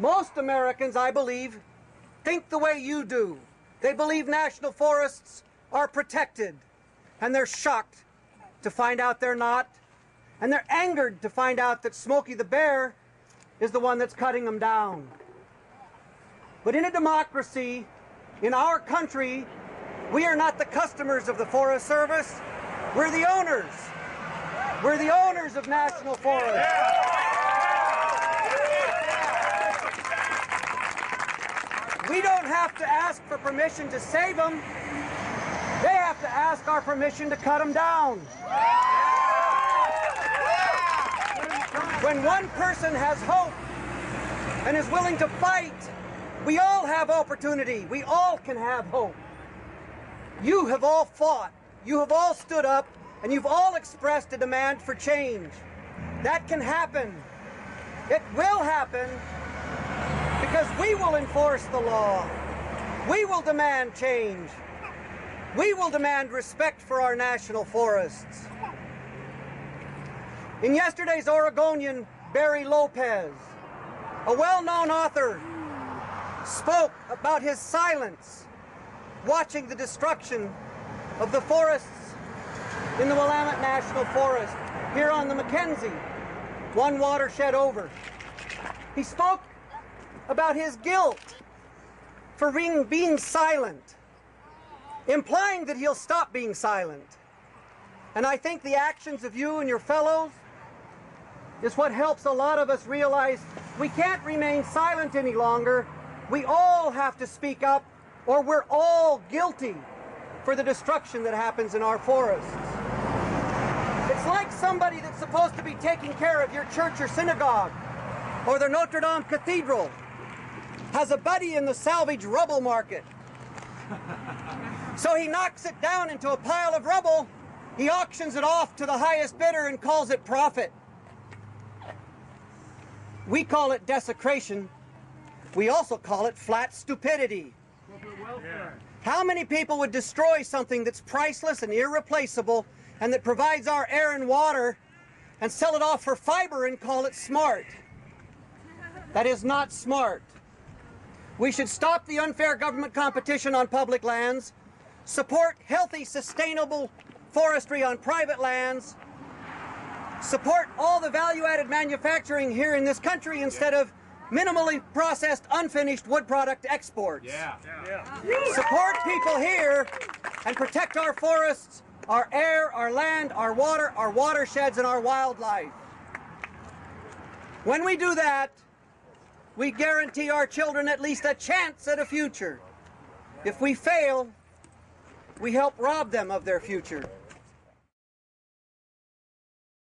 Most Americans, I believe, think the way you do. They believe national forests are protected, and they're shocked to find out they're not, and they're angered to find out that Smokey the Bear is the one that's cutting them down. But in a democracy, in our country, we are not the customers of the Forest Service. We're the owners. We're the owners of national forests. We don't have to ask for permission to save them. They have to ask our permission to cut them down. When one person has hope and is willing to fight, we all have opportunity. We all can have hope. You have all fought. You have all stood up, and you've all expressed a demand for change. That can happen. It will happen because we will enforce the law. We will demand change. We will demand respect for our national forests. In yesterday's Oregonian, Barry Lopez, a well-known author, spoke about his silence watching the destruction of the forests in the Willamette National Forest here on the Mackenzie, one watershed over. He spoke about his guilt for being silent, implying that he'll stop being silent. And I think the actions of you and your fellows is what helps a lot of us realize we can't remain silent any longer. We all have to speak up, or we're all guilty for the destruction that happens in our forests. It's like somebody that's supposed to be taking care of your church or synagogue or the Notre Dame Cathedral has a buddy in the salvage rubble market. So he knocks it down into a pile of rubble, he auctions it off to the highest bidder and calls it profit. We call it desecration. We also call it flat stupidity. How many people would destroy something that's priceless and irreplaceable and that provides our air and water and sell it off for fiber and call it smart? That is not smart. We should stop the unfair government competition on public lands, support healthy, sustainable forestry on private lands, support all the value-added manufacturing here in this country instead of minimally processed, unfinished wood product exports. Support people here and protect our forests, our air, our land, our water, our watersheds, and our wildlife. When we do that, we guarantee our children at least a chance at a future. If we fail, we help rob them of their future.